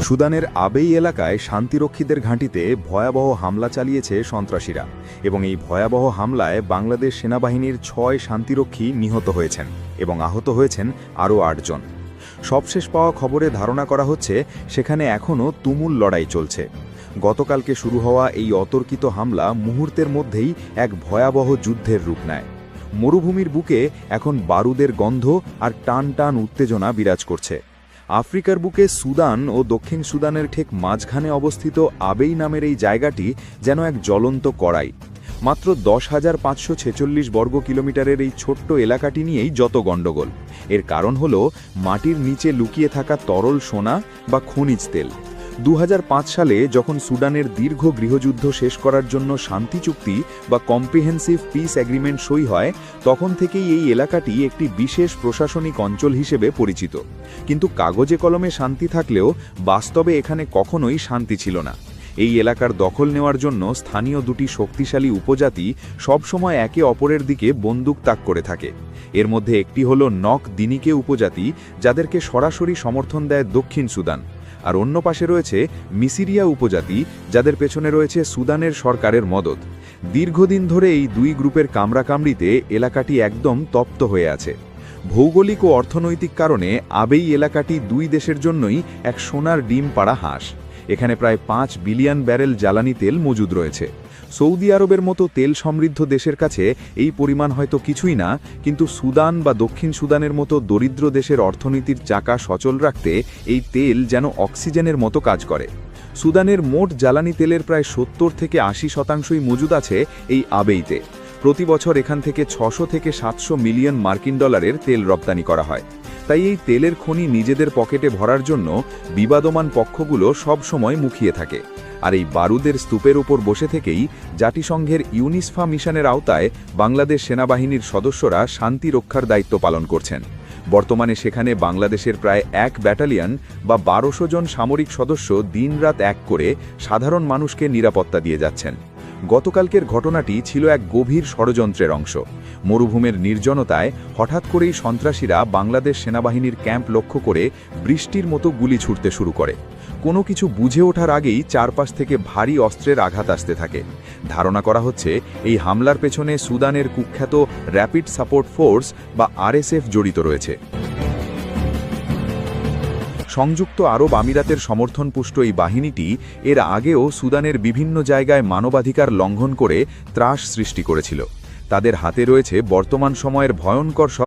সুদানের আবেই এলাকায় শান্তিরক্ষীদের ঘাঁটিতে ভয়াবহ হামলা চালিয়েছে সন্ত্রাসীরা এবং এই ভয়াবহ হামলায় বাংলাদেশ সেনাবাহিনীর ৬ শান্তিরক্ষী নিহত হয়েছেন এবং আহত হয়েছেন আরও ৮ জন। সবশেষ পাওয়া খবরে ধারণা করা হচ্ছে সেখানে এখনও তুমুল লড়াই চলছে। গতকালকে শুরু হওয়া এই অতর্কিত হামলা মুহূর্তের মধ্যেই এক ভয়াবহ যুদ্ধের রূপ নেয়। মরুভূমির বুকে এখন বারুদের গন্ধ আর টান টান উত্তেজনা বিরাজ করছে। আফ্রিকার বুকে সুদান ও দক্ষিণ সুদানের ঠিক মাঝখানে অবস্থিত আবেই নামের এই জায়গাটি যেন এক জ্বলন্ত কড়াই। মাত্র ১০,৫৪৬ বর্গ কিলোমিটারের এই ছোট্ট এলাকাটি নিয়েই যত গণ্ডগোল। এর কারণ হল মাটির নিচে লুকিয়ে থাকা তরল সোনা বা খনিজ তেল। ২০০৫ সালে যখন সুদানের দীর্ঘ গৃহযুদ্ধ শেষ করার জন্য শান্তি চুক্তি বা কম্প্রিহেন্সিভ পিস এগ্রিমেন্ট সই হয়, তখন থেকেই এই এলাকাটি একটি বিশেষ প্রশাসনিক অঞ্চল হিসেবে পরিচিত। কিন্তু কাগজে কলমে শান্তি থাকলেও বাস্তবে এখানে কখনোই শান্তি ছিল না। এই এলাকার দখল নেওয়ার জন্য স্থানীয় দুটি শক্তিশালী উপজাতি সবসময় একে অপরের দিকে বন্দুক তাক করে থাকে। এর মধ্যে একটি হল নক দিনিকে উপজাতি, যাদেরকে সরাসরি সমর্থন দেয় দক্ষিণ সুদান, আর অন্য পাশে রয়েছে মিসিরিয়া উপজাতি, যাদের পেছনে রয়েছে সুদানের সরকারের মদত। দীর্ঘদিন ধরে এই দুই গ্রুপের কামড়াকামড়িতে এলাকাটি একদম তপ্ত হয়ে আছে। ভৌগোলিক ও অর্থনৈতিক কারণে আবেই এলাকাটি দুই দেশের জন্যই এক সোনার ডিম পাড়া হাঁস। এখানে প্রায় ৫ বিলিয়ন ব্যারেল জ্বালানি তেল মজুদ রয়েছে। সৌদি আরবের মতো তেল সমৃদ্ধ দেশের কাছে এই পরিমাণ হয়তো কিছুই না, কিন্তু সুদান বা দক্ষিণ সুদানের মতো দরিদ্র দেশের অর্থনীতির চাকা সচল রাখতে এই তেল যেন অক্সিজেনের মতো কাজ করে। সুদানের মোট জ্বালানি তেলের প্রায় ৭০ থেকে ৮০% মজুদ আছে এই আবেইতে। প্রতি বছর এখান থেকে ৬০০ থেকে ৭০০ মিলিয়ন মার্কিন ডলারের তেল রপ্তানি করা হয়। তাই এই তেলের খনি নিজেদের পকেটে ভরার জন্য বিবাদমান পক্ষগুলো সব সময় মুখিয়ে থাকে। আর এই বারুদের স্তূপের উপর বসে থেকেই জাতিসংঘের ইউনিসফা মিশনের আওতায় বাংলাদেশ সেনাবাহিনীর সদস্যরা শান্তি রক্ষার দায়িত্ব পালন করছেন। বর্তমানে সেখানে বাংলাদেশের প্রায় ১ ব্যাটালিয়ন বা ১২০০ জন সামরিক সদস্য দিনরাত এক করে সাধারণ মানুষকে নিরাপত্তা দিয়ে যাচ্ছেন। গতকালকের ঘটনাটি ছিল এক গভীর ষড়যন্ত্রের অংশ। মরুভূমির নির্জনতায় হঠাৎ করেই সন্ত্রাসীরা বাংলাদেশ সেনাবাহিনীর ক্যাম্প লক্ষ্য করে বৃষ্টির মতো গুলি ছুটতে শুরু করে। কোনো কিছু বুঝে ওঠার আগেই চারপাশ থেকে ভারী অস্ত্রের আঘাত আসতে থাকে। ধারণা করা হচ্ছে এই হামলার পেছনে সুদানের কুখ্যাত র্যাপিড সাপোর্ট ফোর্স বা আরএসএফ জড়িত রয়েছে। সংযুক্ত আরব আমিরাতের সমর্থনপুষ্ট এই বাহিনীটি এর আগেও সুদানের বিভিন্ন জায়গায় মানবাধিকার লঙ্ঘন করে ত্রাস সৃষ্টি করেছিল। তাদের হাতে রয়েছে বর্তমান সময়ের ভয়ঙ্কর